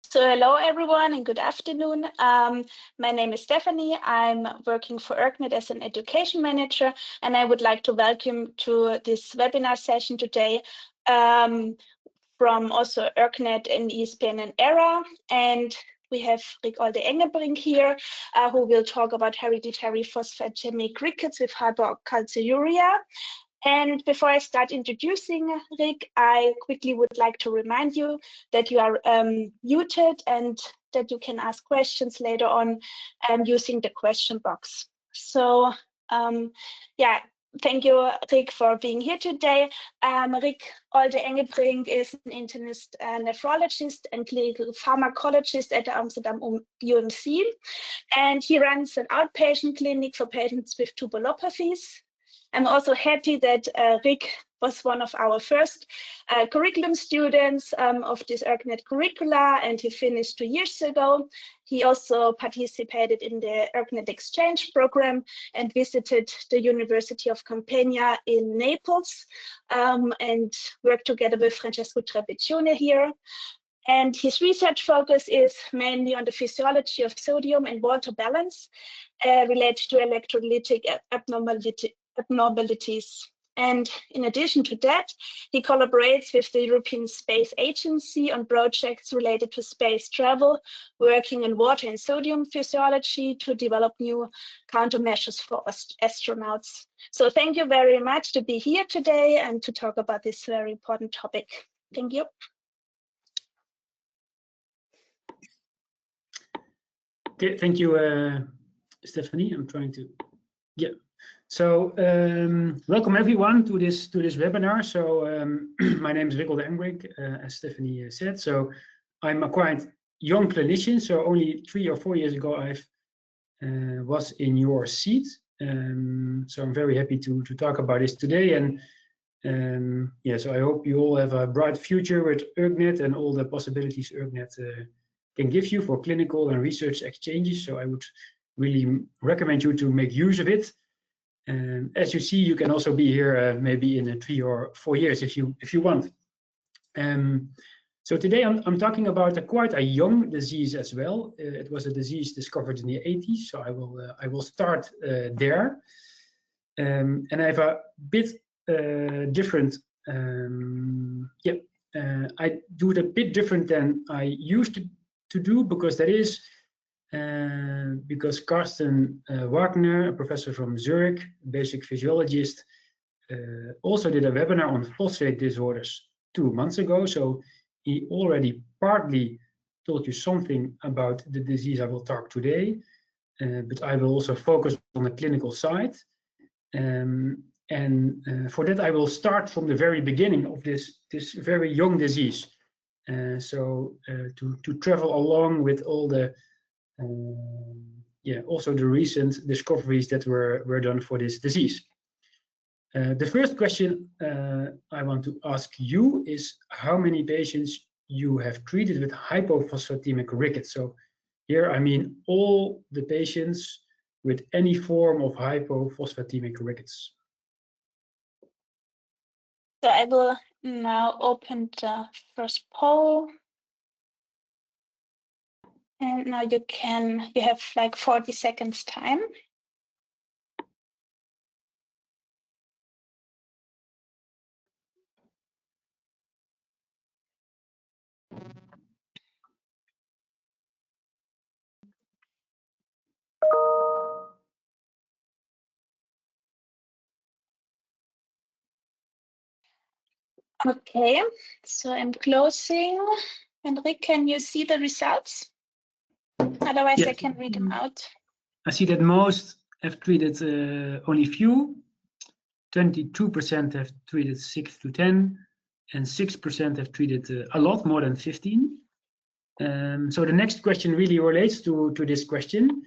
So hello everyone and good afternoon. My name is Stefanie. I'm working for ERKNet as an education manager, and I would like to welcome to this webinar session today from also ERKNet and ESPN and ERA. And we have Rik Olde Engberink here, who will talk about hereditary phosphatemic rickets with hypercalciuria. And before I start introducing Rik, I quickly would like to remind you that you are muted and that you can ask questions later on using the question box. So yeah, thank you, Rik, for being here today. Rik Olde Engberink is an internist-nephrologist and clinical pharmacologist at the Amsterdam UMC, and he runs an outpatient clinic for patients with tubulopathies. I'm also happy that Rik was one of our first curriculum students of this ERKNet curricula, and he finished 2 years ago. He also participated in the ERKNet exchange program and visited the University of Campania in Naples and worked together with Francesco Trebiccione here. And his research focus is mainly on the physiology of sodium and water balance related to electrolytic abnormalities. And in addition to that, he collaborates with the European Space Agency on projects related to space travel, working on water and sodium physiology to develop new countermeasures for astronauts. So thank you very much to be here today and to talk about this very important topic. Thank you. Okay, thank you, Stefanie. I'm trying to, yeah. So welcome everyone to this webinar. So my name is Rik Olde Engberink, as Stefanie said. So I'm a quite young clinician. So only 3 or 4 years ago I was in your seat. So I'm very happy to talk about this today. And yeah, so I hope you all have a bright future with ERKNet and all the possibilities ERKNet can give you for clinical and research exchanges. So I would really recommend you to make use of it. As you see, you can also be here maybe in 3 or 4 years if you want. So today I'm talking about quite a young disease as well. It was a disease discovered in the 80s, so I will start there. And I have a bit different. I do it a bit different than I used to do, because that is. Because Carsten Wagner, a professor from Zurich, basic physiologist, also did a webinar on phosphate disorders 2 months ago. So he already partly told you something about the disease I will talk today, but I will also focus on the clinical side. For that, I will start from the very beginning of this very young disease. To travel along with all the also the recent discoveries that were done for this disease. The first question I want to ask you is how many patients you have treated with hypophosphatemic rickets. So here I mean all the patients with any form of hypophosphatemic rickets. So I will now open the first poll. And now you have like 40 seconds time. Okay, so I'm closing. And Rik, can you see the results? Otherwise, yes. I can read them out. I see that most have treated only few. 22% have treated 6 to 10, and 6% have treated a lot, more than 15. So the next question really relates to this question,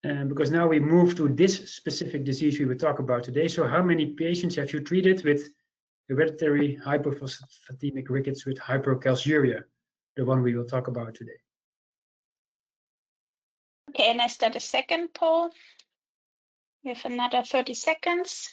because now we move to this specific disease we will talk about today. So how many patients have you treated with hereditary hypophosphatemic rickets with hypercalciuria, the one we will talk about today? Okay, and I start a second poll. We have another 30 seconds.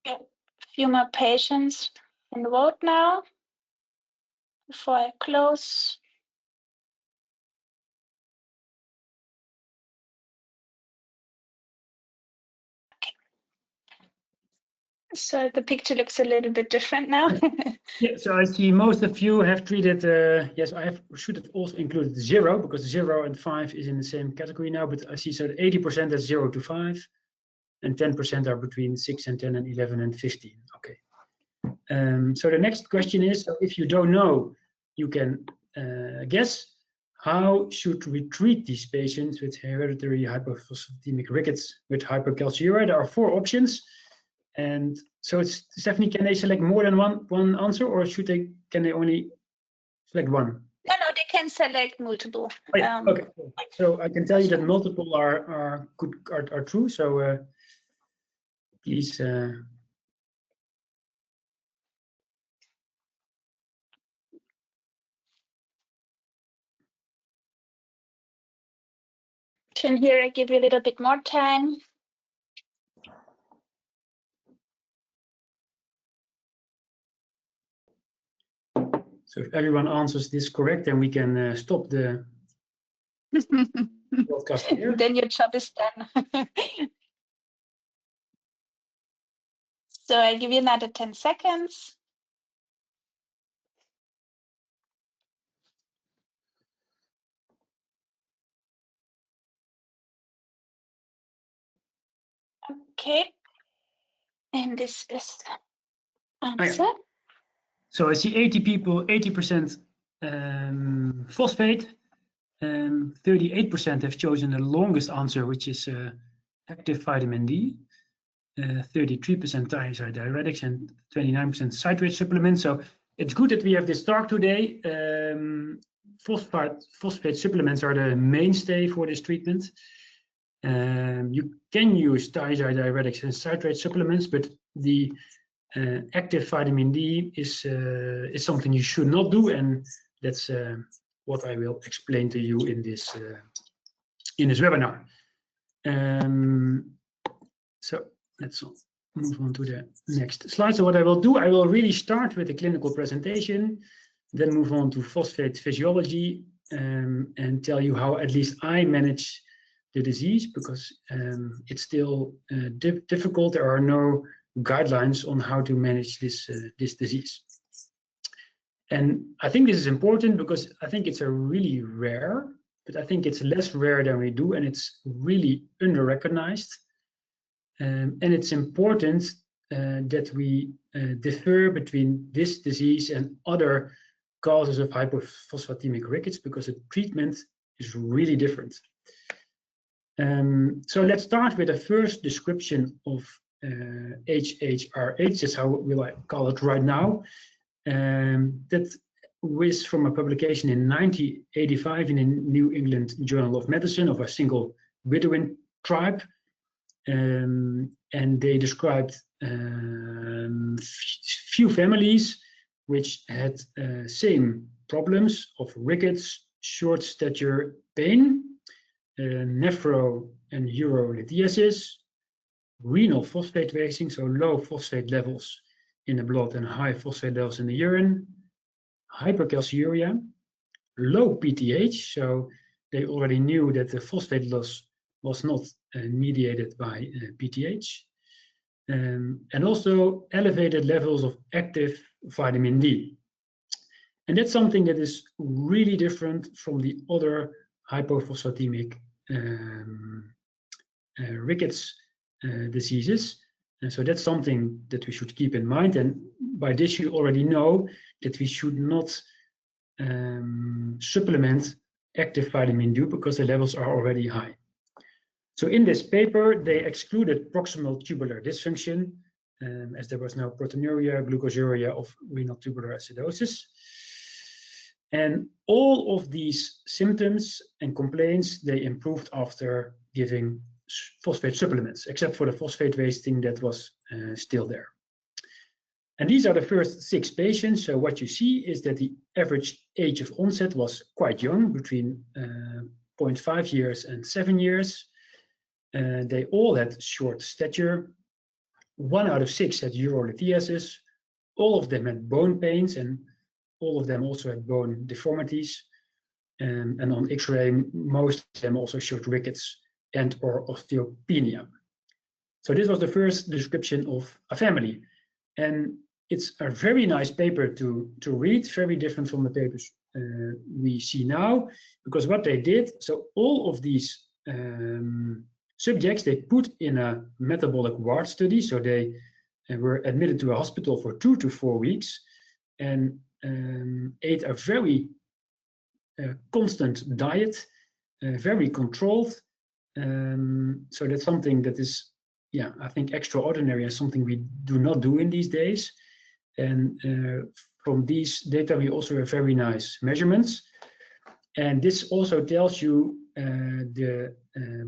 A few more patients can vote now before I close. Okay. So the picture looks a little bit different now. Yeah, so I see most of you have treated, yes, should have also included 0 because 0 and 5 is in the same category now, but I see so 80% is 0 to 5 and 10% are between 6 and 10 and 11 and 15. Okay. So the next question is, so if you don't know, you can guess, how should we treat these patients with hereditary hypophosphatemic rickets with hypercalciuria? There are 4 options. And so it's, Stefanie, can they select more than one answer, or can they only select one? No, they can select multiple. Oh, yeah. Okay, so I can tell you that multiple are true. So please. And here I give you a little bit more time. So if everyone answers this correct, then we can stop the broadcast here. Then your job is done. So I give you another 10 seconds. Okay. And this is answer. Okay. So I see 80 people, 80% phosphate. 38% have chosen the longest answer, which is active vitamin D. 33% diuretics and 29% citrate supplements. So it's good that we have this talk today. Phosphate supplements are the mainstay for this treatment. You can use diuretics and citrate supplements, but the active vitamin D is something you should not do, and that's what I will explain to you in this webinar. So let's move on to the next slide. So what I will do, I will really start with the clinical presentation, then move on to phosphate physiology, and tell you how at least I manage the disease, because it's still difficult. There are no guidelines on how to manage this disease. And I think this is important because I think it's a really rare, but I think it's less rare than we do, and it's really under-recognized. And it's important that we differ between this disease and other causes of hypophosphatemic rickets, because the treatment is really different. So let's start with the first description of HHRH, that's how we'll call it right now. That was from a publication in 1985 in the New England Journal of Medicine of a single Bedouin tribe. And they described few families which had same problems of rickets, short stature, pain, nephro and urolithiasis, renal phosphate wasting, so low phosphate levels in the blood and high phosphate levels in the urine, hypercalciuria, low PTH, so they already knew that the phosphate loss was not mediated by PTH, and also elevated levels of active vitamin D. And that's something that is really different from the other hypophosphatemic rickets diseases. And so that's something that we should keep in mind. And by this, you already know that we should not supplement active vitamin D because the levels are already high. So in this paper, they excluded proximal tubular dysfunction, as there was no proteinuria, glucosuria of renal tubular acidosis. And all of these symptoms and complaints, they improved after giving phosphate supplements, except for the phosphate wasting that was still there. And these are the first 6 patients. So what you see is that the average age of onset was quite young, between 0.5 years and 7 years. They all had short stature, 1 out of 6 had urolithiasis. All of them had bone pains, and all of them also had bone deformities. And on X-ray, most of them also showed rickets and or osteopenia. So this was the first description of a family. And it's a very nice paper to read, very different from the papers we see now, because what they did, so all of these subjects, they put in a metabolic ward study. So they were admitted to a hospital for 2 to 4 weeks and ate a very constant diet, very controlled. So that's something that is, yeah, I think extraordinary and something we do not do in these days. And from these data, we also have very nice measurements. And this also tells you the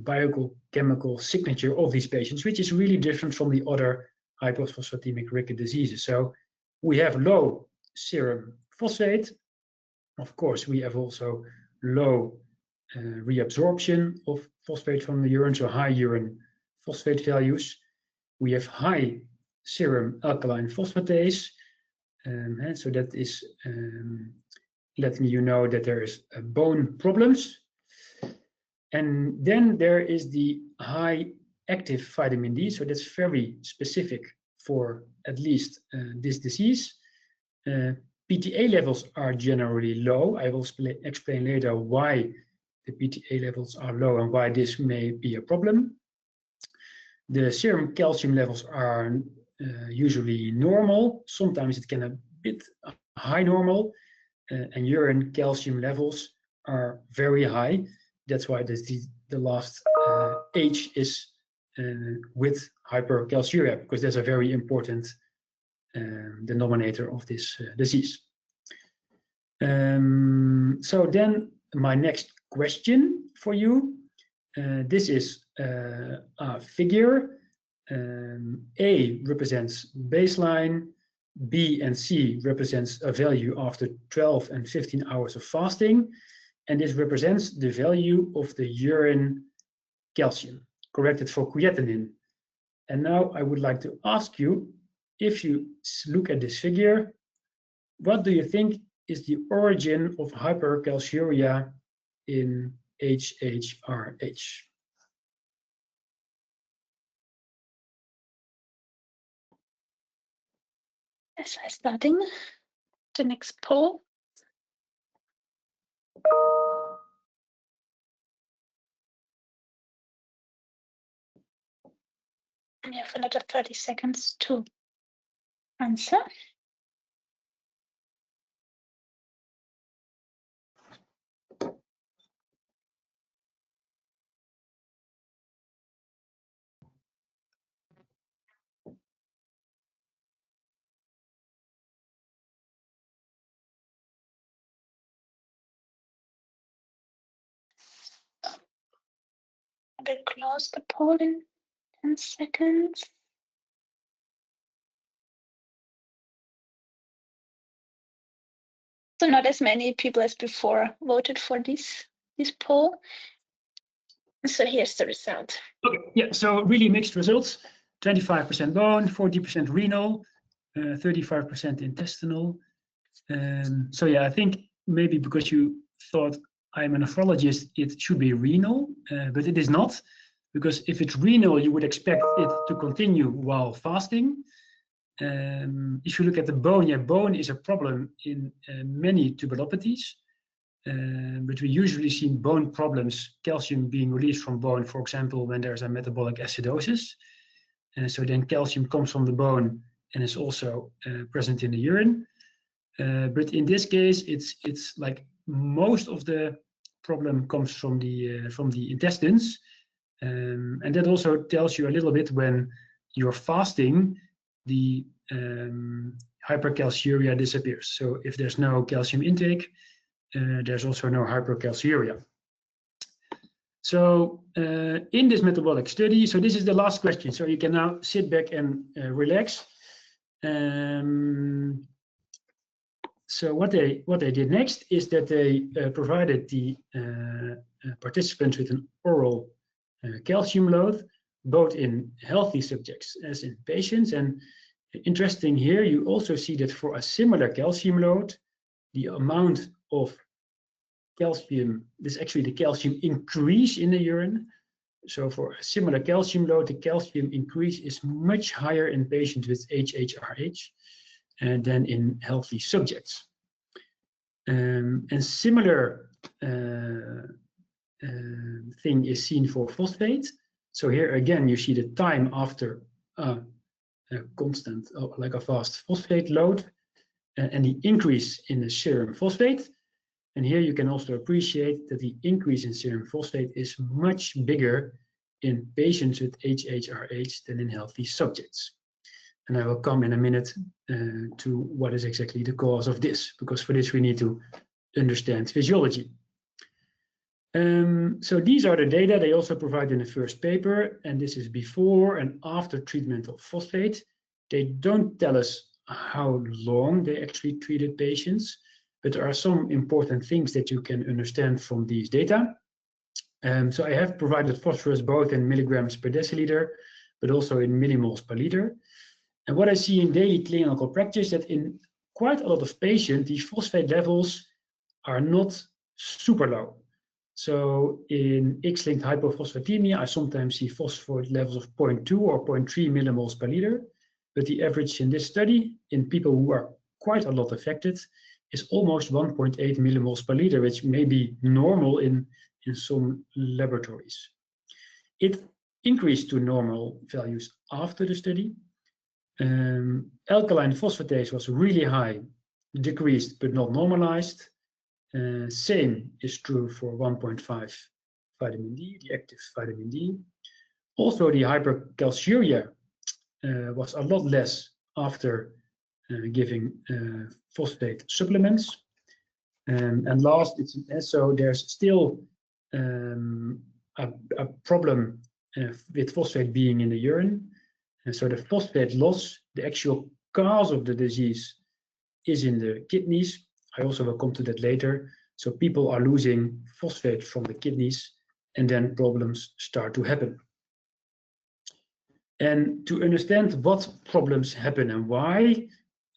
biochemical signature of these patients, which is really different from the other hypophosphatemic ricket diseases. So we have low serum phosphate. Of course, we have also low reabsorption of phosphate from the urine, so high urine phosphate values. We have high serum alkaline phosphatase, and so that is letting you know that there is bone problems. And then there is the high active vitamin D, so that's very specific for at least this disease. PTA levels are generally low. I will explain later why the PTA levels are low and why this may be a problem. The serum calcium levels are usually normal. Sometimes it can be a bit high normal, and urine calcium levels are very high. That's why the last H is with hypercalciuria, because that's a very important denominator of this disease. So then my next question for you, this is a figure. A represents baseline, B and C represents a value after 12 and 15 hours of fasting, and this represents the value of the urine calcium corrected for creatinine. And now I would like to ask you, if you look at this figure, what do you think is the origin of hypercalciuria in HHRH? Yes, I'm starting the next poll. We have another 30 seconds to answer. I will close the poll in 10 seconds. So not as many people as before voted for this poll. So here's the result. Okay, yeah, so really mixed results. 25% bone, 40% renal, 35% intestinal. So yeah, I think maybe because you thought I'm a nephrologist, it should be renal, but it is not, because if it's renal, you would expect it to continue while fasting. If you look at the bone, yeah, bone is a problem in many tubulopathies, but we usually see bone problems, calcium being released from bone, for example, when there's a metabolic acidosis. So then calcium comes from the bone and is also present in the urine. But in this case, it's like most of the problem comes from the intestines, and that also tells you a little bit when you're fasting, the hypercalciuria disappears. So if there's no calcium intake, there's also no hypercalciuria. So in this metabolic study, so this is the last question, so you can now sit back and relax. So what they did next is that they provided the participants with an oral calcium load both in healthy subjects as in patients. And interesting here, you also see that for a similar calcium load, the amount of calcium, this is actually the calcium increase in the urine. So for a similar calcium load, the calcium increase is much higher in patients with HHRH than in healthy subjects. And similar thing is seen for phosphate. So here again, you see the time after a constant, like a fast phosphate load, and the increase in the serum phosphate. And here you can also appreciate that the increase in serum phosphate is much bigger in patients with HHRH than in healthy subjects. And I will come in a minute to what is exactly the cause of this, because for this we need to understand physiology. So these are the data they also provide in the first paper, and this is before and after treatment of phosphate. They don't tell us how long they actually treated patients, but there are some important things that you can understand from these data. So I have provided phosphorus both in milligrams per deciliter, but also in millimoles per liter. And what I see in daily clinical practice, that in quite a lot of patients, the phosphate levels are not super low. So in X-linked hypophosphatemia, I sometimes see phosphate levels of 0.2 or 0.3 millimoles per liter. But the average in this study, in people who are quite a lot affected, is almost 1.8 millimoles per liter, which may be normal in some laboratories. It increased to normal values after the study. Alkaline phosphatase was really high, decreased but not normalized. Same is true for 1.5 vitamin D, the active vitamin D. Also, the hypercalciuria was a lot less after giving phosphate supplements. And last, so there's still a problem with phosphate being in the urine. And so the phosphate loss, the actual cause of the disease, is in the kidneys. I also will come to that later. So people are losing phosphate from the kidneys, and then problems start to happen. And to understand what problems happen and why,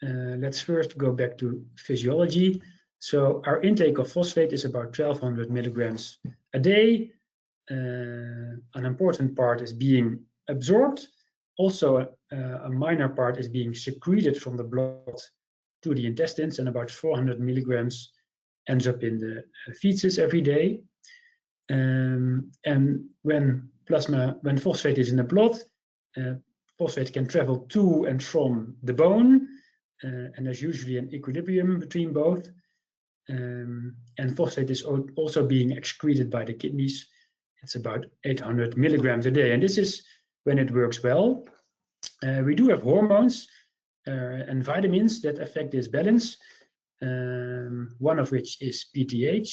let's first go back to physiology. So our intake of phosphate is about 1200 milligrams a day. An important part is being absorbed. Also, a minor part is being secreted from the blood to the intestines, and about 400 milligrams ends up in the feces every day. And when phosphate is in the blood, phosphate can travel to and from the bone, and there's usually an equilibrium between both. And phosphate is also being excreted by the kidneys. It's about 800 milligrams a day, and this is when it works well. We do have hormones and vitamins that affect this balance, one of which is PTH.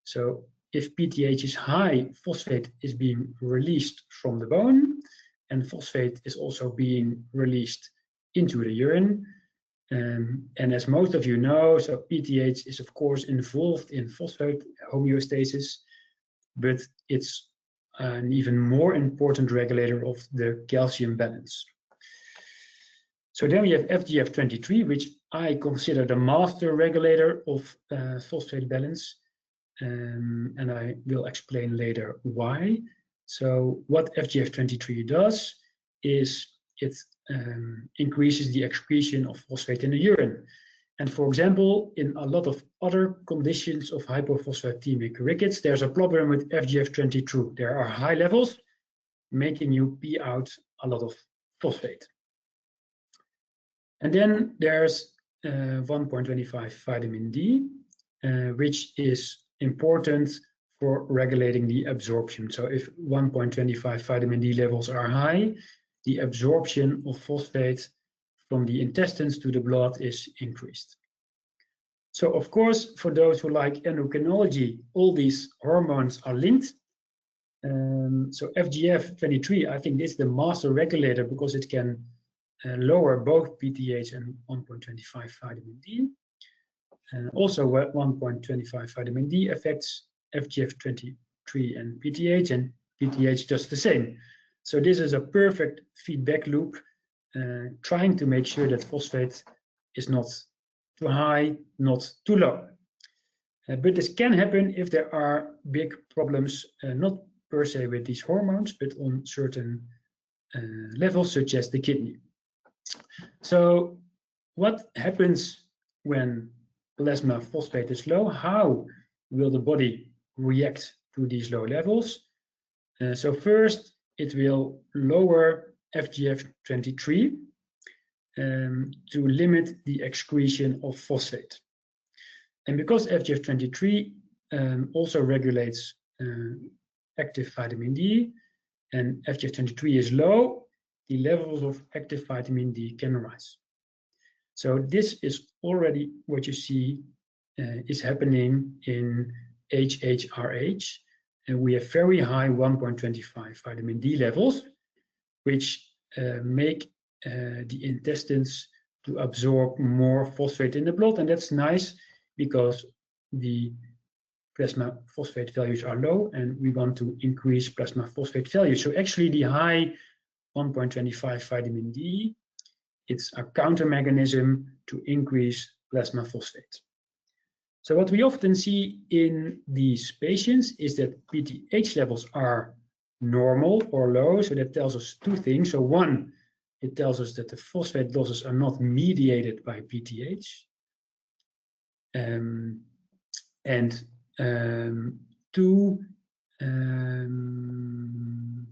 So if PTH is high, phosphate is being released from the bone, and phosphate is also being released into the urine. And as most of you know, so PTH is of course involved in phosphate homeostasis, but it's an even more important regulator of the calcium balance. So then we have FGF23, which I consider the master regulator of phosphate balance, and I will explain later why. So what FGF23 does is it increases the excretion of phosphate in the urine. And for example, in a lot of other conditions of hypophosphatemic rickets, there's a problem with FGF22. There are high levels, making you pee out a lot of phosphate. And then there's 1.25 vitamin D, which is important for regulating the absorption. So if 1.25 vitamin D levels are high, the absorption of phosphate from the intestines to the blood is increased. So of course, for those who like endocrinology, all these hormones are linked. So FGF23, I think this is the master regulator because it can lower both PTH and 1.25 vitamin D. Also, 1.25 vitamin D affects FGF23 and PTH does the same. So this is a perfect feedback loop, trying to make sure that phosphate is not too high, not too low. But this can happen if there are big problems, not per se with these hormones, but on certain levels, such as the kidney. So what happens when plasma phosphate is low? How will the body react to these low levels? So first, it will lower FGF23 to limit the excretion of phosphate. And because FGF23 also regulates active vitamin D, and FGF23 is low, the levels of active vitamin D can rise. So this is already what you see is happening in HHRH. And we have very high 1.25 vitamin D levels, which make the intestines to absorb more phosphate in the blood. And that's nice because the plasma phosphate values are low and we want to increase plasma phosphate values. So actually the high 1.25 vitamin D, it's a counter mechanism to increase plasma phosphate. So what we often see in these patients is that PTH levels are normal or low. So that tells us two things. So one, it tells us that the phosphate losses are not mediated by PTH. Two,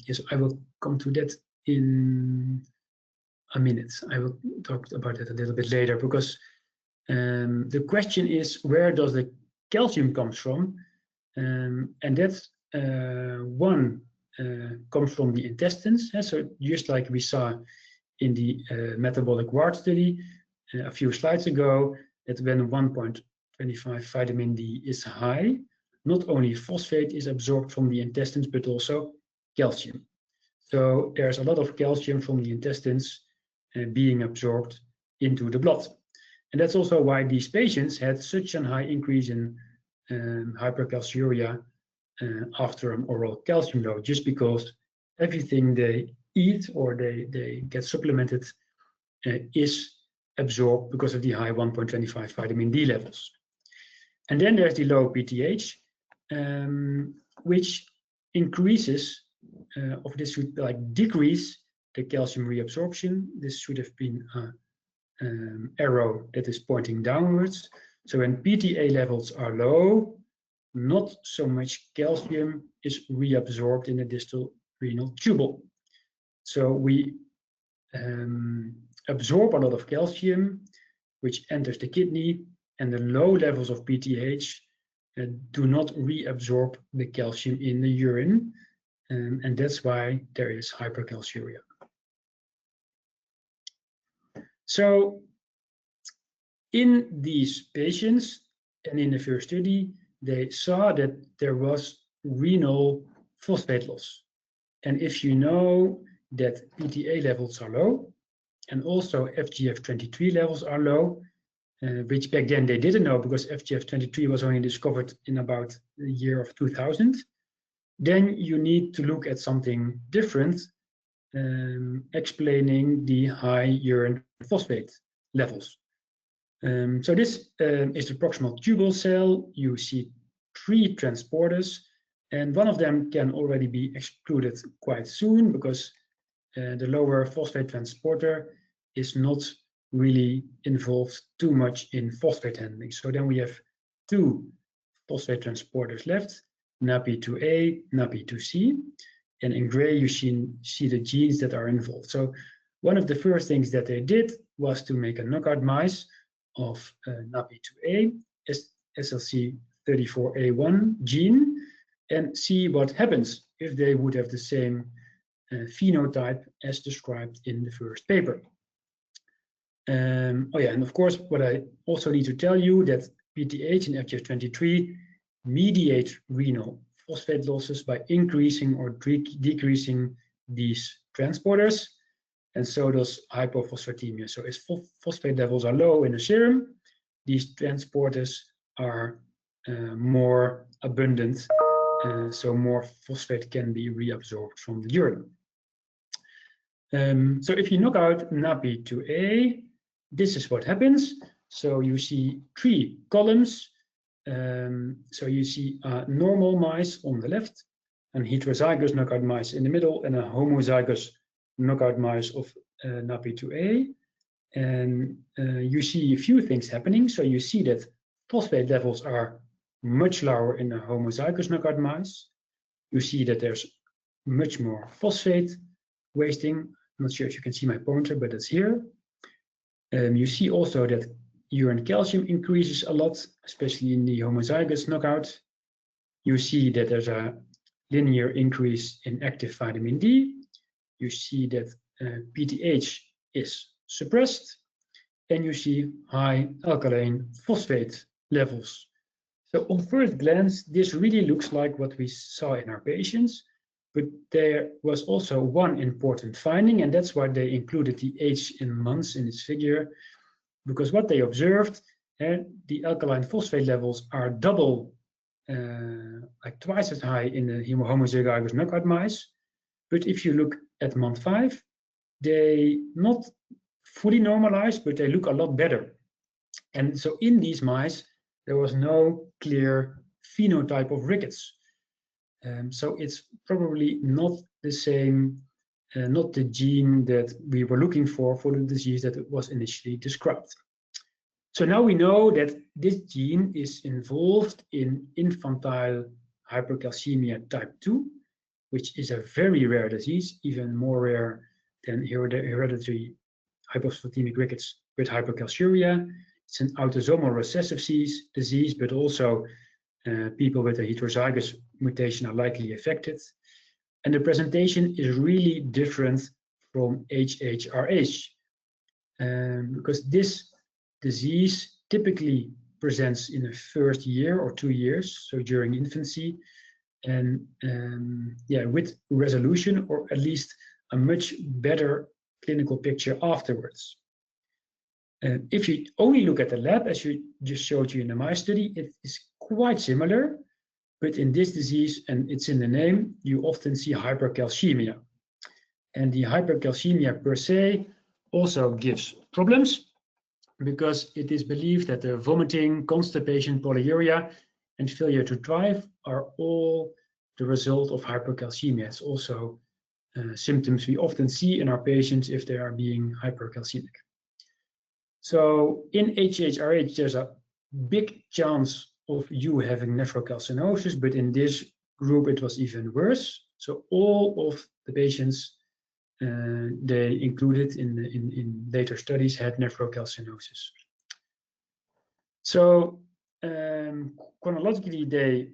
yes, I will come to that in a minute. I will talk about that a little bit later, because the question is, where does the calcium comes from? And that's one comes from the intestines. So just like we saw in the metabolic wart study a few slides ago, that when 1.25 vitamin D is high, not only phosphate is absorbed from the intestines, but also calcium. So there's a lot of calcium from the intestines being absorbed into the blood. And that's also why these patients had such a high increase in hypercalciuria after an oral calcium load, just because everything they eat or they get supplemented is absorbed because of the high 1.25 vitamin D levels. And then there's the low PTH, which increases, of this should like decrease the calcium reabsorption. This should have been an arrow that is pointing downwards. So when PTA levels are low, not so much calcium is reabsorbed in the distal renal tubule. So we absorb a lot of calcium, which enters the kidney, and the low levels of PTH do not reabsorb the calcium in the urine, and that's why there is hypercalciuria. So in these patients and in the first study, they saw that there was renal phosphate loss. And if you know that PTA levels are low and also FGF23 levels are low, which back then they didn't know because FGF23 was only discovered in about the year of 2000, then you need to look at something different, explaining the high urine phosphate levels. So this is the proximal tubule cell. You see 3 transporters, and one of them can already be excluded quite soon because the lower phosphate transporter is not really involved too much in phosphate handling. So then we have 2 phosphate transporters left, NAPI2A, NAPI2C, and in gray you see the genes that are involved. So one of the first things that they did was to make a knockout mice of NAPI2A, SLC34A1 gene, and see what happens if they would have the same phenotype as described in the first paper. Oh yeah, and of course, what I also need to tell you that PTH and FGF23 mediate renal phosphate losses by increasing or decreasing these transporters, and so does hypophosphatemia. So as phosphate levels are low in the serum, these transporters are more abundant, so more phosphate can be reabsorbed from the urine. So if you knock out NaPi2A, this is what happens. So you see 3 columns. So you see normal mice on the left, and heterozygous knockout mice in the middle, and a homozygous knockout mice of NaPi2A. And you see a few things happening. So you see that phosphate levels are much lower in the homozygous knockout mice. You see that there's much more phosphate wasting. I'm not sure if you can see my pointer, but it's here. You see also that urine calcium increases a lot, especially in the homozygous knockout. You see that there's a linear increase in active vitamin D. You see that PTH is suppressed, and you see high alkaline phosphate levels. So on first glance, this really looks like what we saw in our patients, but there was also one important finding, and that's why they included the age in months in this figure, because what they observed, the alkaline phosphate levels are double, like twice as high in the homozygous knockout mice. But if you look at month 5, they not fully normalized, but they look a lot better. And so in these mice, there was no clear phenotype of rickets. So it's probably not the same, not the gene that we were looking for the disease that was initially described. So now we know that this gene is involved in infantile hypercalcemia type 2, which is a very rare disease, even more rare than hereditary hypophosphatemic rickets with hypercalciuria. It's an autosomal recessive disease, but also people with a heterozygous mutation are likely affected. And the presentation is really different from HHRH, because this disease typically presents in the first year or 2 years, so during infancy, and with resolution, or at least a much better clinical picture afterwards. If you only look at the lab, as you just showed you in the mice study, it is quite similar, but in this disease, and it's in the name, you often see hypercalcemia. And the hypercalcemia per se also gives problems, because it is believed that the vomiting, constipation, polyuria, and failure to drive are all the result of hypercalcemia. It's also symptoms we often see in our patients if they are being hypercalcemic. So in HHRH, there's a big chance of you having nephrocalcinosis, but in this group it was even worse. So all of the patients they included in later studies had nephrocalcinosis. So chronologically they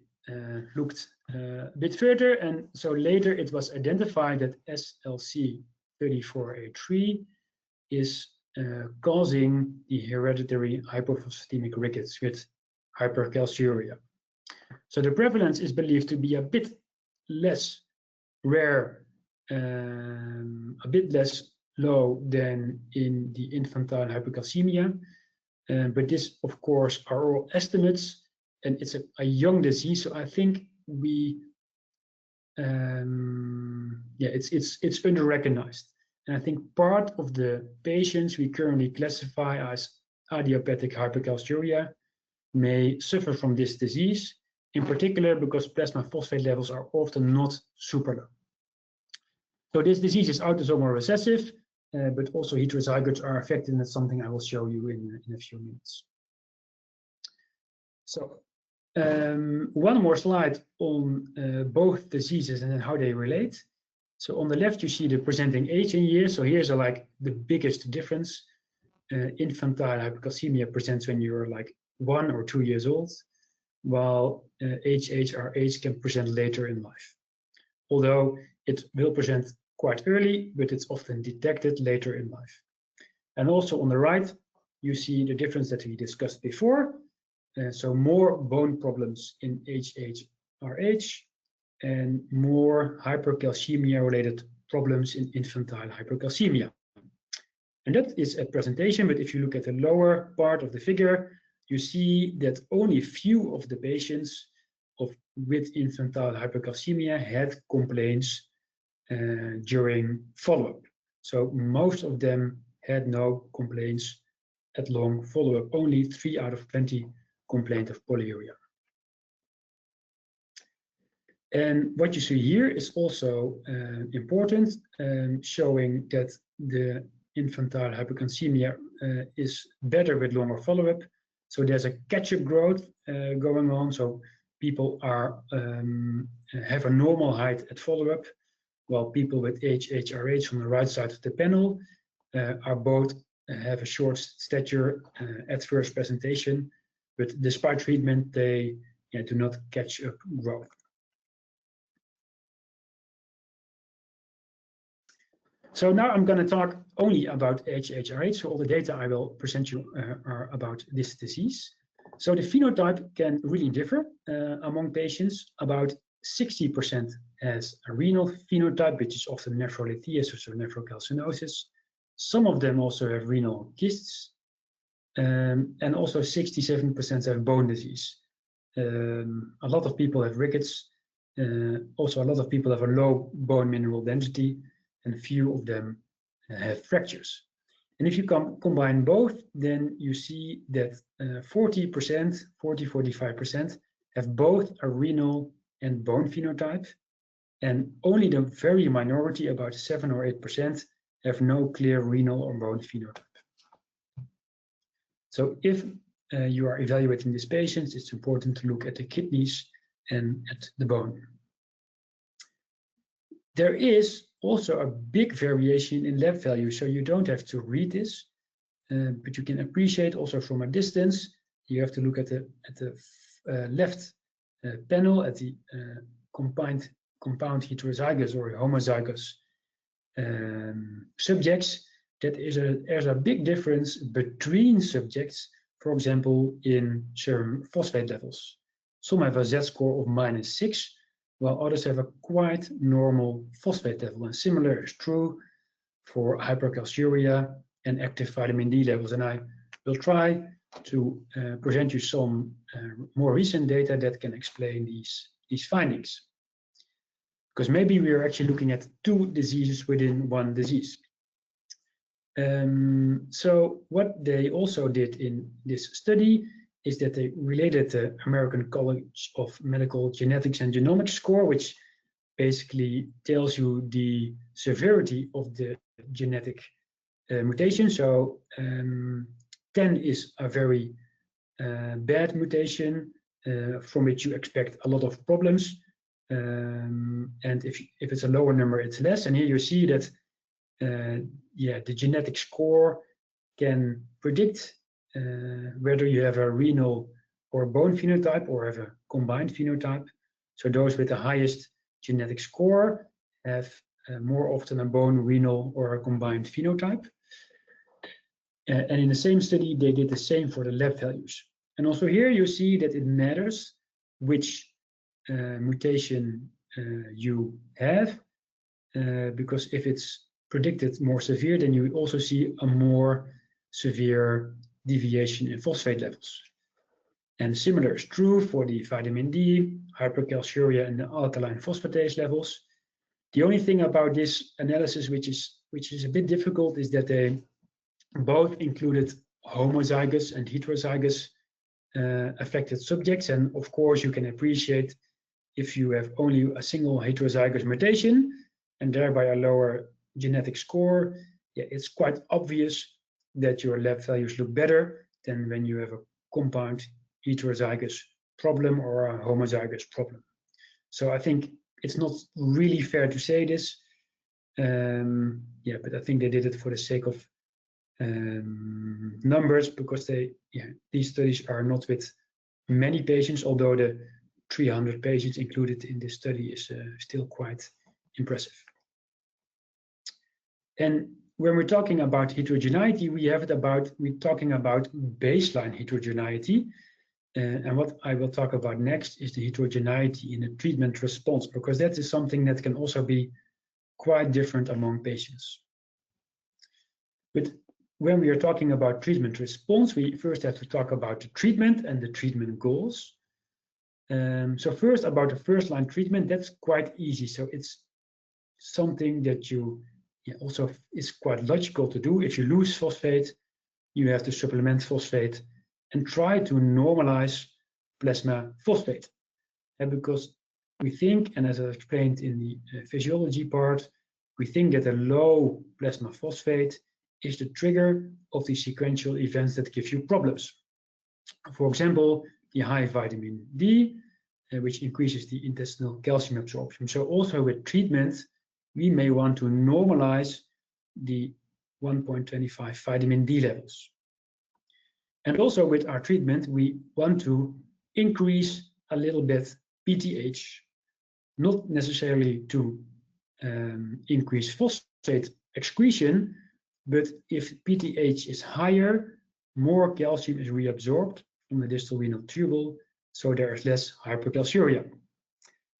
looked a bit further, and so later it was identified that SLC34A3 is causing the hereditary hypophosphatemic rickets with hypercalciuria. So the prevalence is believed to be a bit less rare, a bit less low than in the infantile hypercalcemia, but this, of course, are all estimates, and it's a young disease. So I think we, it's under-recognized. And I think part of the patients we currently classify as idiopathic hypercalciuria may suffer from this disease, in particular because plasma phosphate levels are often not super low. So this disease is autosomal recessive, but also heterozygotes are affected, and that's something I will show you in a few minutes. So one more slide on both diseases and then how they relate. So on the left, you see the presenting age in years. So here's like the biggest difference. Infantile hypercalcemia presents when you're like 1 or 2 years old, while HHRH can present later in life. Although it will present quite early, but it's often detected later in life. And also on the right, you see the difference that we discussed before. So more bone problems in HHRH, and more hypercalcemia-related problems in infantile hypercalcemia. And that is a presentation, but if you look at the lower part of the figure, you see that only few of the patients with infantile hypercalcemia had complaints during follow-up. So most of them had no complaints at long follow-up. Only 3 out of 20 complained of polyuria. And what you see here is also important, showing that the infantile hypercalcemia is better with longer follow-up. So there's a catch-up growth going on. So people are have a normal height at follow-up, while people with HHRH on the right side of the panel are both have a short stature at first presentation, but despite treatment, they do not catch up growth. So now I'm going to talk only about HHRH. So all the data I will present you are about this disease. So the phenotype can really differ among patients. About 60% has a renal phenotype, which is often nephrolithiasis or nephrocalcinosis. Some of them also have renal cysts, and also 67% have bone disease. A lot of people have rickets. Also, a lot of people have a low bone mineral density, and few of them have fractures. And if you combine both, then you see that 40-45% have both a renal and bone phenotype, and only the very minority, about 7 or 8%, have no clear renal or bone phenotype. So if you are evaluating these patients, it's important to look at the kidneys and at the bone. There is also a big variation in lab values, so you don't have to read this, but you can appreciate also from a distance. You have to look at the left panel at the compound heterozygous or homozygous subjects. That there's a big difference between subjects, for example, in serum phosphate levels. Some have a Z-score of -6, while others have a quite normal phosphate level. And similar is true for hypercalciuria and active vitamin D levels. And I will try to present you some more recent data that can explain these findings. Because maybe we are actually looking at 2 diseases within one disease. So what they also did in this study is that they related the American College of Medical Genetics and Genomics score, which basically tells you the severity of the genetic mutation. So 10 is a very bad mutation from which you expect a lot of problems. And if it's a lower number, it's less. And here you see that the genetic score can predict whether you have a renal or bone phenotype or have a combined phenotype. So those with the highest genetic score have more often a bone, renal, or a combined phenotype. And in the same study, they did the same for the lab values. And also here you see that it matters which mutation you have, because if it's predicted more severe, then you also see a more severe deviation in phosphate levels. And similar is true for the vitamin D, hypercalciuria, and the alkaline phosphatase levels. The only thing about this analysis which is a bit difficult is that they both included homozygous and heterozygous affected subjects. And of course, you can appreciate if you have only a single heterozygous mutation and thereby a lower genetic score, it's quite obvious that your lab values look better than when you have a compound heterozygous problem or a homozygous problem. So I think it's not really fair to say this, but I think they did it for the sake of numbers, because these studies are not with many patients, although the 300 patients included in this study is still quite impressive. And when we're talking about heterogeneity, we're talking about baseline heterogeneity. And what I will talk about next is the heterogeneity in the treatment response, because that is something that can also be quite different among patients. But when we are talking about treatment response, we first have to talk about the treatment and the treatment goals. So first, about the first line treatment, that's quite easy. So it's something that you also it's quite logical to do. If you lose phosphate, you have to supplement phosphate and try to normalize plasma phosphate. And because we think, and as I explained in the physiology part, we think that a low plasma phosphate is the trigger of the sequential events that give you problems. For example, the high vitamin D, which increases the intestinal calcium absorption. So also with treatment, we may want to normalize the 1.25 vitamin D levels. And also with our treatment, we want to increase a little bit PTH, not necessarily to increase phosphate excretion, but if PTH is higher, more calcium is reabsorbed from the distal renal tubule, so there is less hypercalciuria.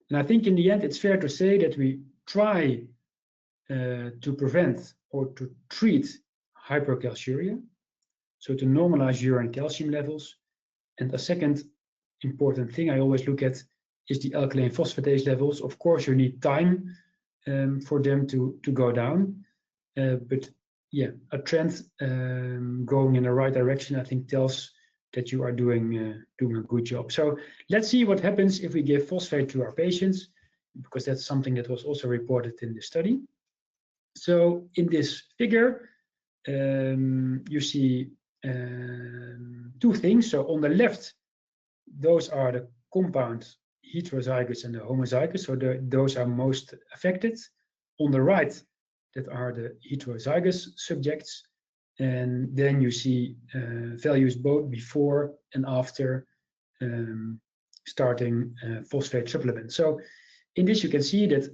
And I think in the end, it's fair to say that we try to prevent or to treat hypercalciuria, so to normalize urine calcium levels. And a second important thing I always look at is the alkaline phosphatase levels. Of course, you need time for them to go down, but yeah, a trend going in the right direction, I think, tells that you are doing a good job. So let's see what happens if we give phosphate to our patients, because that's something that was also reported in the study. So in this figure, you see two things. So on the left, those are the compound heterozygous and the homozygous, so those are most affected. On the right, that are the heterozygous subjects, and then you see values both before and after starting phosphate supplement. So in this you can see that,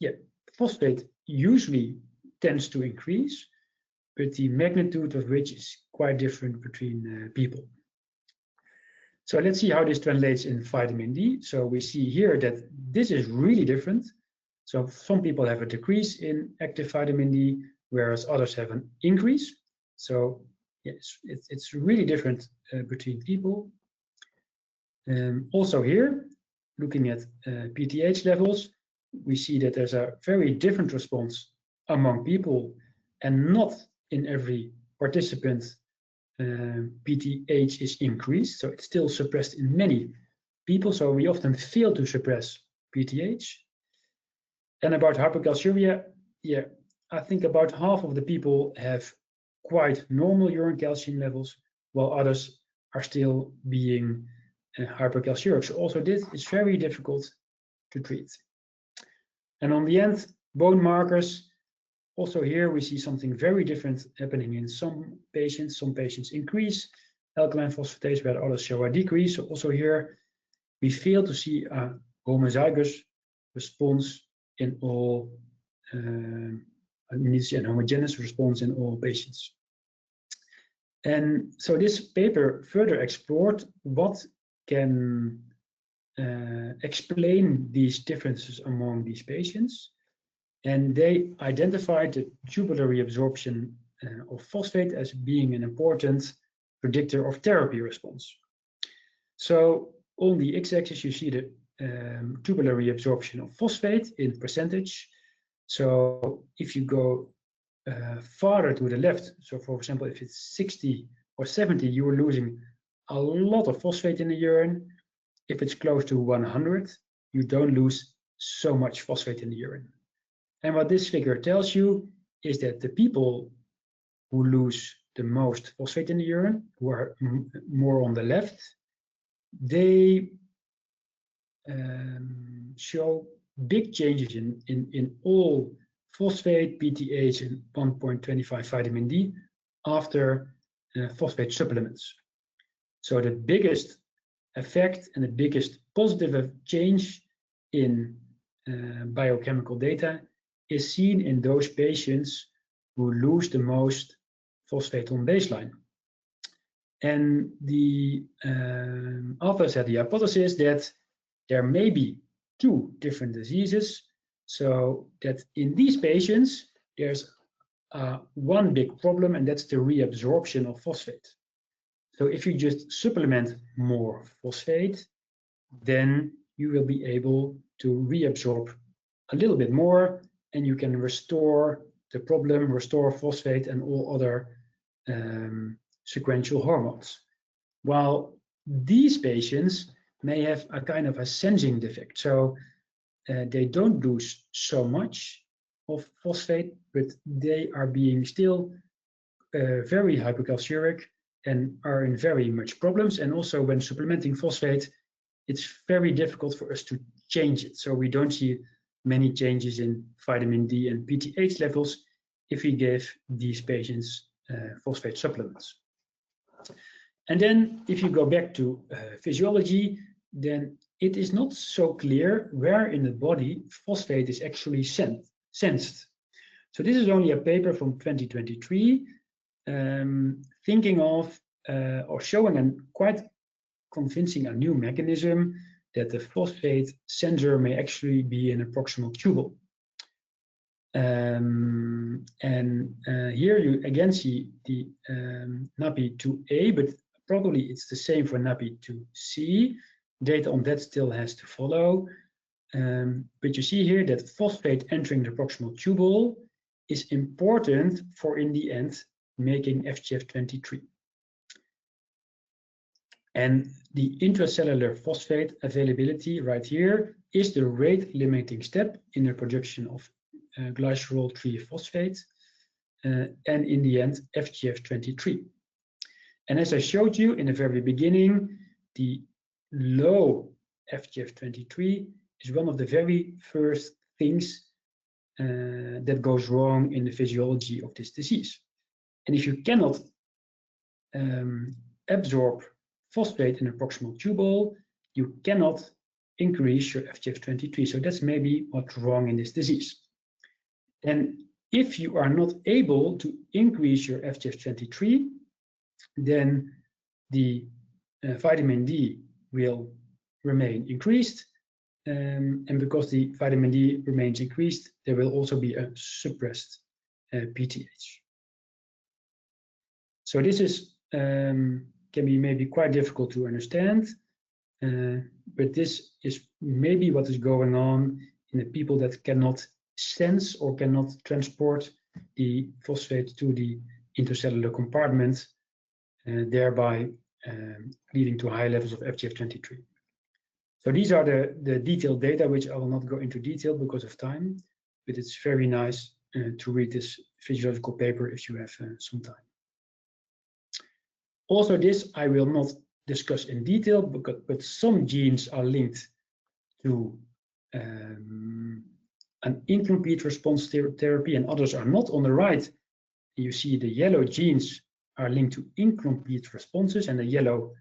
yeah, phosphate usually tends to increase, but the magnitude of which is quite different between people. So let's see how this translates in vitamin D. So we see here that this is really different. So some people have a decrease in active vitamin D, whereas others have an increase. So yes, it's really different between people. Also here, looking at PTH levels, we see that there's a very different response among people, and not in every participant PTH is increased. So it's still suppressed in many people. So we often fail to suppress PTH. And about hypercalciuria, yeah, I think about half of the people have quite normal urine calcium levels, while others are still being hypercalciuric. So also this is very difficult to treat. And on the end, bone markers, also here we see something very different happening in some patients. Some patients increase alkaline phosphatase, where others show a decrease. So also here we fail to see a homozygous response in all, needs an homogeneous response in all patients. And so this paper further explored what can explain these differences among these patients. And they identified the tubular reabsorption of phosphate as being an important predictor of therapy response. So on the x-axis, you see the tubular reabsorption of phosphate in percentage. So if you go farther to the left, so for example, if it's 60 or 70, you are losing a lot of phosphate in the urine. If it's close to 100, you don't lose so much phosphate in the urine. And what this figure tells you is that the people who lose the most phosphate in the urine, who are more on the left, they show big changes in all phosphate, PTH, and 1.25 vitamin D after phosphate supplements. So the biggest effect and the biggest positive change in biochemical data is seen in those patients who lose the most phosphate on baseline. And the authors had the hypothesis that there may be two different diseases, so that in these patients there's one big problem, and that's the reabsorption of phosphate. So if you just supplement more phosphate, then you will be able to reabsorb a little bit more, and you can restore the problem, restore phosphate and all other sequential hormones. While these patients may have a kind of a sensing defect, so they don't lose so much of phosphate, but they are being still very hypercalciuric and are in very much problems. And also when supplementing phosphate, it's very difficult for us to change it. So we don't see many changes in vitamin D and PTH levels if we give these patients phosphate supplements. And then if you go back to physiology, then it is not so clear where in the body phosphate is actually sensed. So this is only a paper from 2023, thinking of or showing a quite convincing a new mechanism that the phosphate sensor may actually be in a proximal tubule. Here you again see the NAPI2A, but probably it's the same for NAPI2C. Data on that still has to follow. But you see here that phosphate entering the proximal tubule is important for, in the end, making FGF23. And the intracellular phosphate availability right here is the rate limiting step in the production of glycerol 3-phosphate, and in the end, FGF23. And as I showed you in the very beginning, the low FGF23 is one of the very first things that goes wrong in the physiology of this disease. And if you cannot absorb phosphate in a proximal tubule, you cannot increase your FGF23. So that's maybe what's wrong in this disease. And if you are not able to increase your FGF23, then the vitamin D will remain increased. And because the vitamin D remains increased, there will also be a suppressed PTH. So this is can be maybe quite difficult to understand, but this is maybe what is going on in the people that cannot sense or cannot transport the phosphate to the intercellular compartment, thereby leading to high levels of FGF23. So these are the detailed data, which I will not go into detail because of time, but it's very nice to read this physiological paper if you have some time. Also, this I will not discuss in detail, but some genes are linked to an incomplete response therapy and others are not. On the right, you see the yellow genes are linked to incomplete responses, and the yellow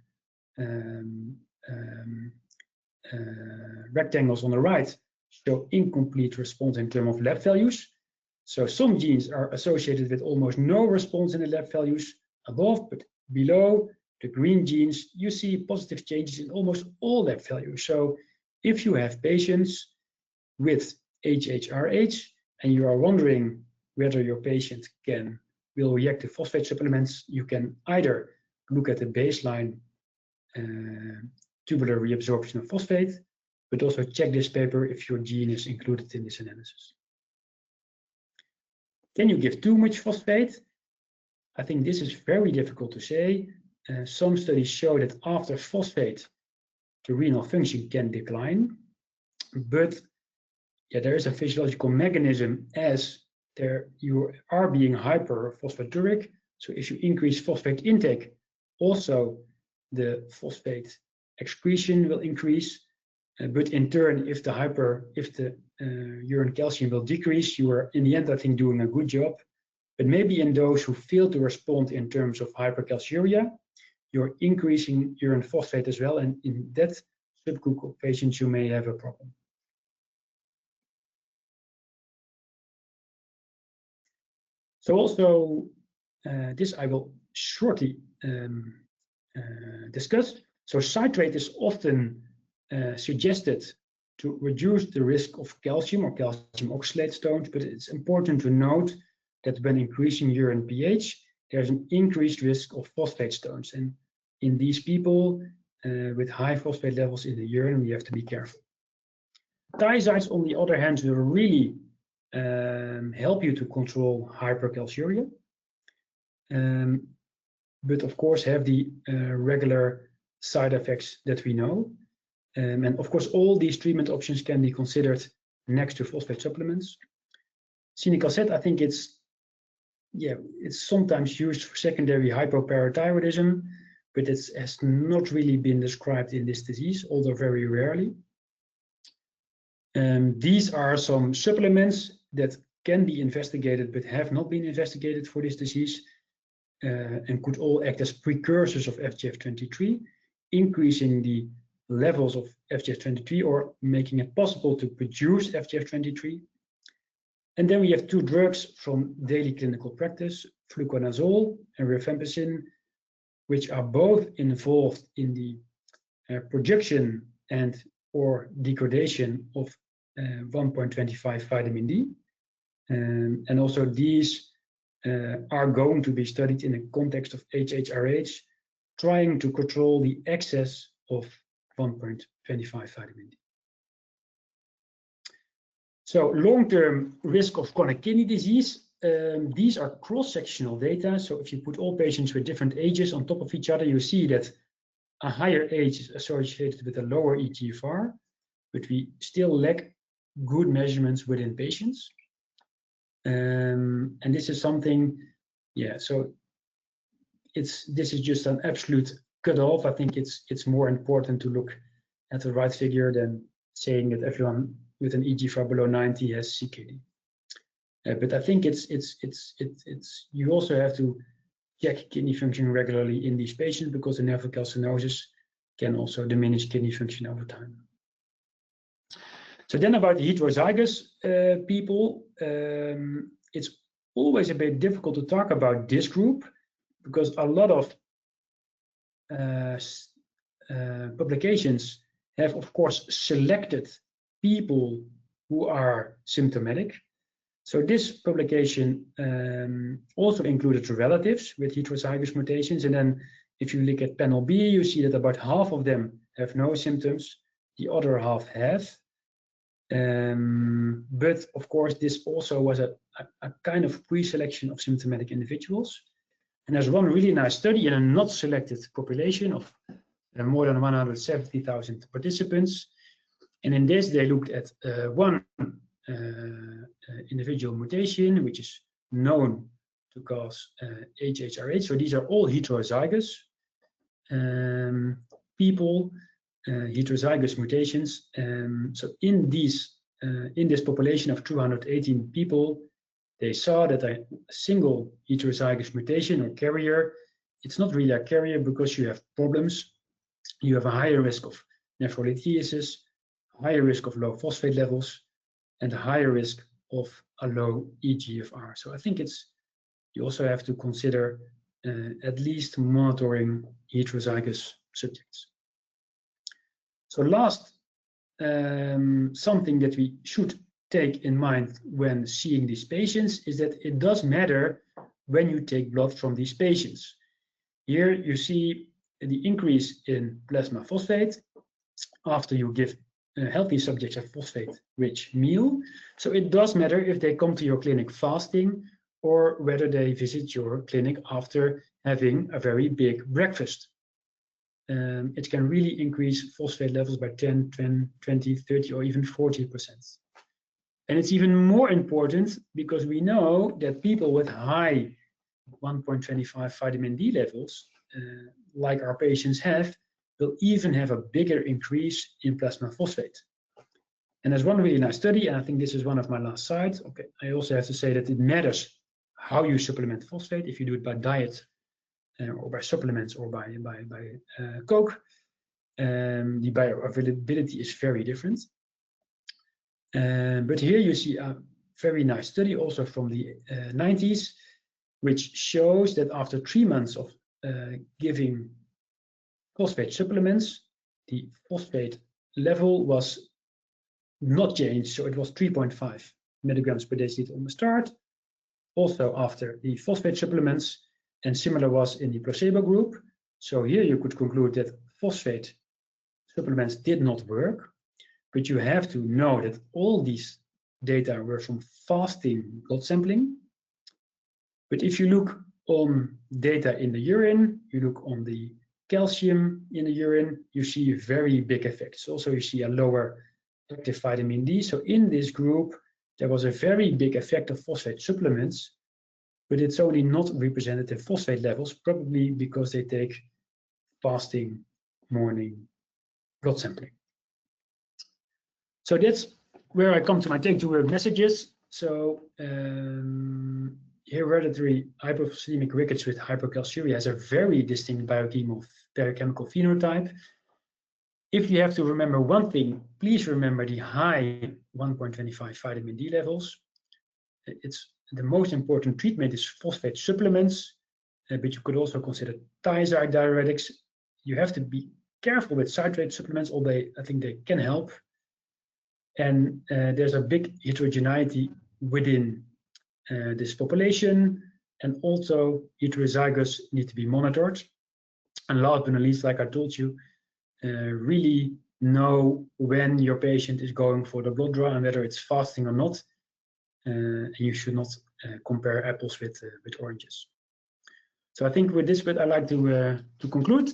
rectangles on the right show incomplete response in terms of lab values. So some genes are associated with almost no response in the lab values above, but below the green genes, you see positive changes in almost all lab values. So if you have patients with HHRH and you are wondering whether your patient will react to phosphate supplements, you can either look at the baseline tubular reabsorption of phosphate, but also check this paper if your gene is included in this analysis. Can you give too much phosphate? I think this is very difficult to say. Some studies show that after phosphate, the renal function can decline, but yeah, there is a physiological mechanism as you are being hyperphosphaturic. So if you increase phosphate intake, also the phosphate excretion will increase. But in turn, if the urine calcium will decrease, you are in the end, I think, doing a good job. But maybe in those who fail to respond in terms of hypercalciuria, you're increasing urine phosphate as well. And in that subgroup of patients, you may have a problem. So also, this I will shortly discuss. So citrate is often suggested to reduce the risk of calcium or calcium oxalate stones, but it's important to note that when increasing urine pH, there's an increased risk of phosphate stones. And in these people with high phosphate levels in the urine, we have to be careful. Thiazides, on the other hand, will really help you to control hypercalciuria, but of course have the regular side effects that we know. And of course, all these treatment options can be considered next to phosphate supplements. Cinacalcet, I think it's sometimes used for secondary hypoparathyroidism, but it has not really been described in this disease, although very rarely. These are some supplements that can be investigated but have not been investigated for this disease, and could all act as precursors of FGF23, increasing the levels of FGF23 or making it possible to produce FGF23. And then we have two drugs from daily clinical practice, fluconazole and rifampicin, which are both involved in the production and or degradation of 1.25 vitamin D. And also these are going to be studied in the context of HHRH, trying to control the excess of 1.25 vitamin D. So long-term risk of chronic kidney disease, these are cross-sectional data. So if you put all patients with different ages on top of each other, you see that a higher age is associated with a lower eGFR, but we still lack good measurements within patients. And this is something, so this is just an absolute cutoff. I think it's more important to look at the right figure than saying that everyone with an eGFR below 90 has CKD. But I think you also have to check kidney function regularly in these patients, because the nephrocalcinosis can also diminish kidney function over time. So then about the heterozygous people, it's always a bit difficult to talk about this group, because a lot of publications have, of course, selected people who are symptomatic. So this publication also included relatives with heterozygous mutations. And then if you look at panel B, you see that about half of them have no symptoms, the other half have. But of course, this also was a kind of pre-selection of symptomatic individuals. And there's one really nice study in a not selected population of more than 170,000 participants. And in this, they looked at one individual mutation, which is known to cause HHRH. So these are all heterozygous people, heterozygous mutations. So in this population of 218 people, they saw that a single heterozygous mutation or carrier, it's not really a carrier because you have problems. You have a higher risk of nephrolithiasis, higher risk of low phosphate levels, and a higher risk of a low eGFR. So I think you also have to consider at least monitoring heterozygous subjects. So last, something that we should take in mind when seeing these patients is that it does matter when you take blood from these patients. Here you see the increase in plasma phosphate after you give healthy subjects a phosphate-rich meal. So it does matter if they come to your clinic fasting or whether they visit your clinic after having a very big breakfast. It can really increase phosphate levels by 10, 20, 30, or even 40%. And it's even more important because we know that people with high 1.25 vitamin D levels, like our patients have, will even have a bigger increase in plasma phosphate. And there's one really nice study, and I think this is one of my last slides. Okay, I also have to say that it matters how you supplement phosphate, if you do it by diet or by supplements or by Coke. The bioavailability is very different. But here you see a very nice study also from the 90s, which shows that after 3 months of giving phosphate supplements, the phosphate level was not changed, so it was 3.5 milligrams per deciliter on the start, also after the phosphate supplements, and similar was in the placebo group. So here you could conclude that phosphate supplements did not work, but you have to know that all these data were from fasting blood sampling. But if you look on data in the urine, you look on the calcium in the urine, you see very big effects. Also, you see a lower active vitamin D. So in this group, there was a very big effect of phosphate supplements, but it's only not representative phosphate levels, probably because they take fasting morning blood sampling. So that's where I come to my take-home messages. So hereditary hypophosphatemic rickets with hypercalciuria has a very distinct biochemical phenotype. If you have to remember one thing, please remember the high 1.25 vitamin D levels. It's the most important treatment is phosphate supplements, but you could also consider thiazide diuretics. You have to be careful with citrate supplements, although I think they can help. And there's a big heterogeneity within this population, and also heterozygous need to be monitored. And last but not least, like I told you, really know when your patient is going for the blood draw and whether it's fasting or not. And you should not compare apples with oranges. So I think with this bit, I'd like to conclude.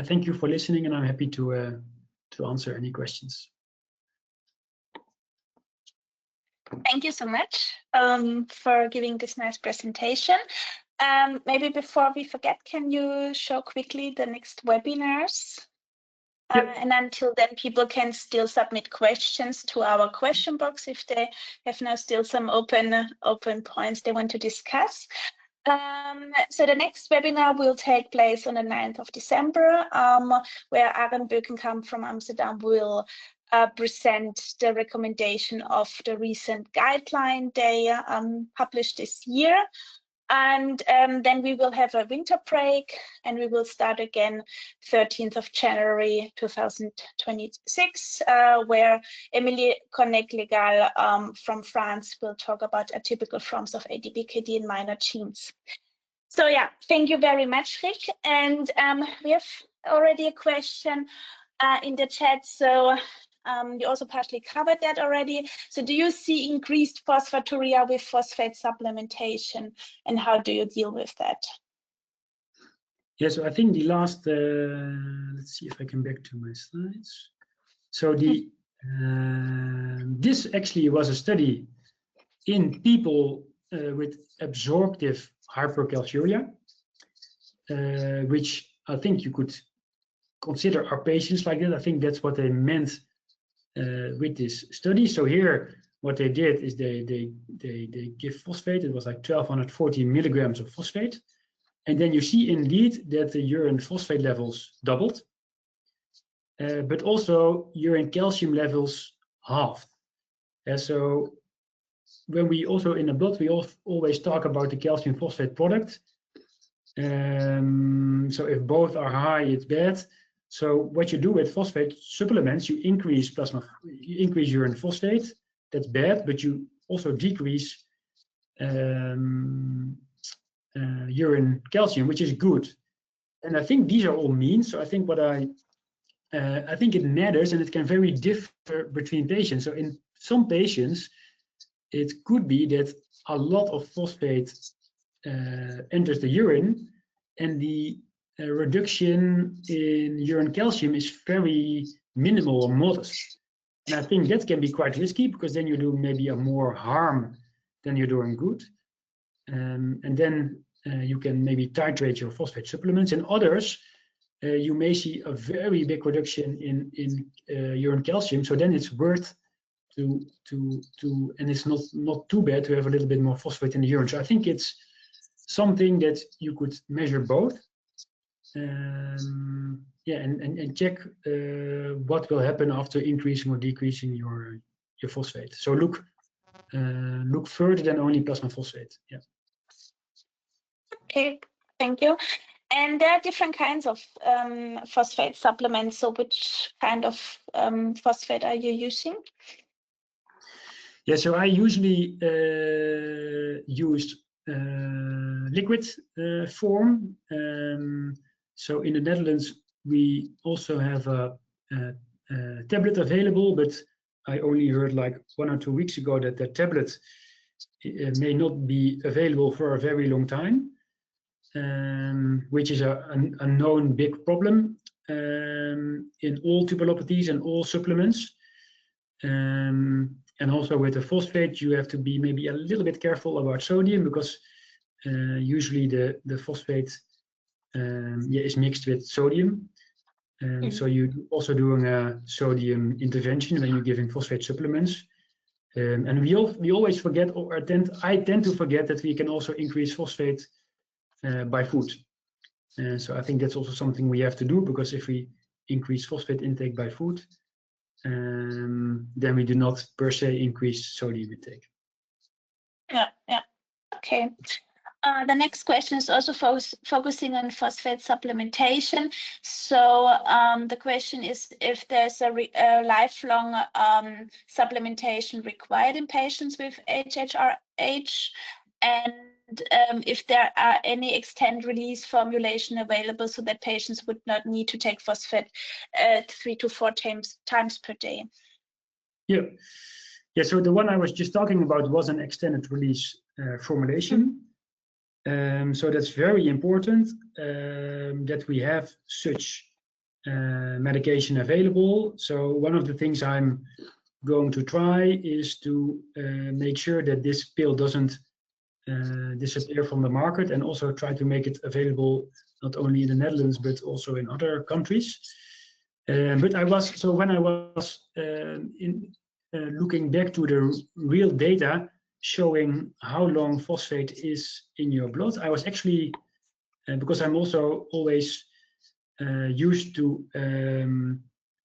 Thank you for listening, and I'm happy to answer any questions. Thank you so much for giving this nice presentation. Maybe before we forget, can you show quickly the next webinars? Yep. And until then, people can still submit questions to our question box if they have now still some open points they want to discuss. So the next webinar will take place on the 9th of December, where Aaron Bökenkamp from Amsterdam will present the recommendation of the recent guideline they published this year. And then we will have a winter break, and we will start again 13th of January 2026, where Emilie Cornec-Legal from France will talk about atypical forms of ADPKD in minor genes. So yeah, thank you very much, Rik. And we have already a question in the chat. So you also partially covered that already. So do you see increased phosphaturia with phosphate supplementation, and how do you deal with that? Yeah, so I think the last, let's see if I can back to my slides. So the this actually was a study in people with absorptive hypercalciuria, which I think you could consider our patients like that. I think that's what they meant with this study. So here, what they did is they give phosphate. It was like 1240 milligrams of phosphate, and then you see indeed that the urine phosphate levels doubled, but also urine calcium levels halved. So when we also in the blood, we always talk about the calcium phosphate product. So if both are high, it's bad. So what you do with phosphate supplements, you increase urine phosphate. That's bad, but you also decrease urine calcium, which is good. And I think these are all means. So I think what I think it matters, and it can very differ between patients. So in some patients, it could be that a lot of phosphate enters the urine, and the reduction in urine calcium is very minimal or modest. And I think that can be quite risky, because then you do maybe a more harm than you're doing good. And then you can maybe titrate your phosphate supplements. In others, you may see a very big reduction in urine calcium. So then it's worth to and it's not too bad to have a little bit more phosphate in the urine. So I think it's something that you could measure both. Yeah, and check what will happen after increasing or decreasing your phosphate. So look further than only plasma phosphate. Yeah. Okay, thank you. And there are different kinds of phosphate supplements. So which kind of phosphate are you using? Yeah, so I usually used liquid form. So in the Netherlands, we also have a tablet available, but I only heard like 1 or 2 weeks ago that the tablet may not be available for a very long time, which is a known big problem in all tubulopathies and all supplements. And also with the phosphate, you have to be maybe a little bit careful about sodium, because usually the phosphate is mixed with sodium. So you're also doing a sodium intervention when you're giving phosphate supplements. And we always forget, or I tend to forget, that we can also increase phosphate by food. So I think that's also something we have to do, because if we increase phosphate intake by food, then we do not per se increase sodium intake. Yeah. Okay. The next question is also focusing on phosphate supplementation. So the question is if there's a lifelong supplementation required in patients with HHRH, and if there are any extended release formulation available so that patients would not need to take phosphate 3 to 4 times per day. Yeah. So the one I was just talking about was an extended release formulation. So that's very important that we have such medication available. So one of the things I'm going to try is to make sure that this pill doesn't disappear from the market, and also try to make it available not only in the Netherlands but also in other countries. But when I was looking back to the real data showing how long phosphate is in your blood, I was actually, because I'm also always used to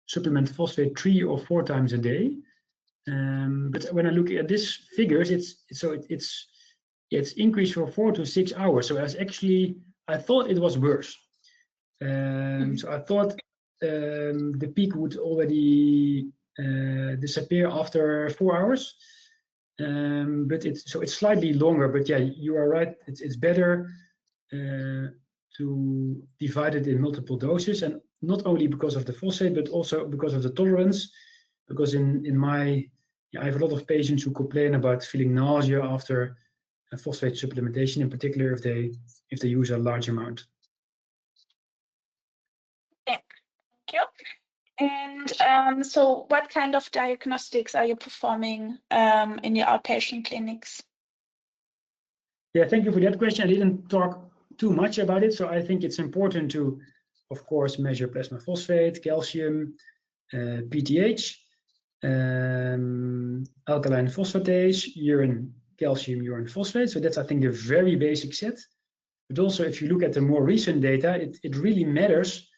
supplement phosphate 3 or 4 times a day. But when I look at these figures, it's increased for 4 to 6 hours. So I thought it was worse. So I thought the peak would already disappear after 4 hours. But it's slightly longer. But yeah, you are right. It's better to divide it in multiple doses, and not only because of the phosphate, but also because of the tolerance. Because I have a lot of patients who complain about feeling nausea after a phosphate supplementation, in particular if they use a large amount. Thank you. And so what kind of diagnostics are you performing in your outpatient clinics? Yeah, thank you for that question. I didn't talk too much about it, so I think it's important to, of course, measure plasma phosphate, calcium, PTH, alkaline phosphatase, urine calcium, urine phosphate. So that's, I think, a very basic set. But also, if you look at the more recent data, it really matters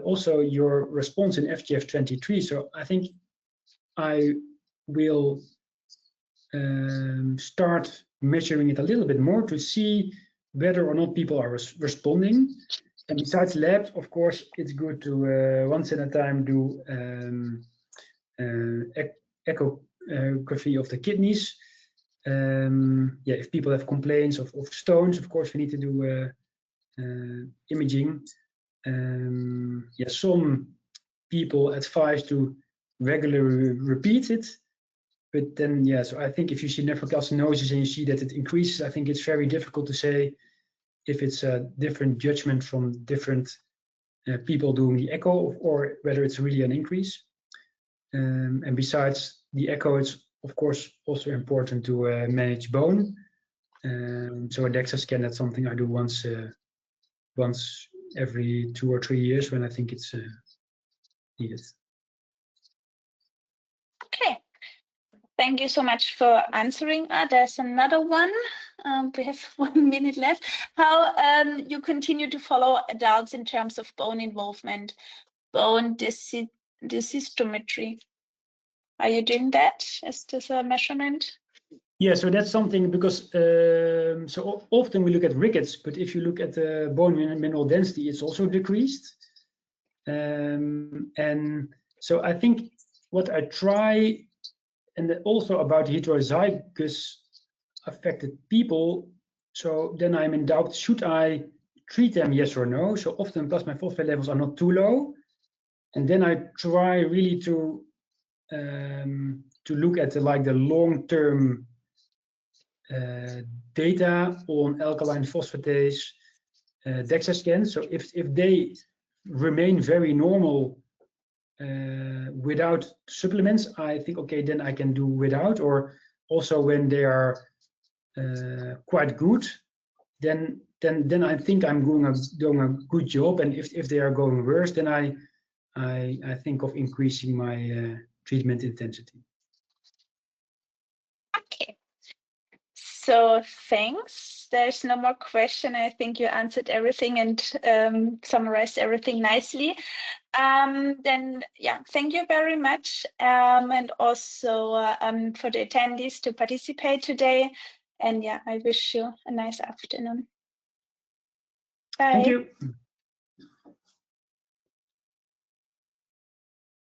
also your response in FGF23. So I think I will start measuring it a little bit more to see whether or not people are responding. And besides lab, of course, it's good to once at a time do echography of the kidneys. If people have complaints of stones, of course, we need to do imaging. Some people advise to regularly repeat it. But then, so I think if you see nephrocalcinosis and you see that it increases, I think it's very difficult to say if it's a different judgment from different people doing the echo, or whether it's really an increase. And besides the echo, it's of course also important to manage bone. So a DEXA scan, that's something I do once every 2 or 3 years when I think it's needed. Okay. Thank you so much for answering. There's another one. We have 1 minute left. How you continue to follow adults in terms of bone involvement, bone densitometry? Are you doing that? Is this a measurement? Yeah, so that's something, because so often we look at rickets, but if you look at the bone mineral density, it's also decreased. And so I think what I try, and also about heterozygous affected people, so then I'm in doubt, should I treat them, yes or no? So often plasma phosphate levels are not too low. And then I try really to to look at the long-term data on alkaline phosphatase DEXA scans. So if they remain very normal without supplements, I think, okay, then I can do without. Or also when they are quite good, then I think I'm doing a good job. And if they are going worse, then I think of increasing my treatment intensity. Okay. So thanks. There's no more question. I think you answered everything and summarized everything nicely. Then, yeah, thank you very much. And also for the attendees to participate today. And yeah, I wish you a nice afternoon. Bye. Thank you.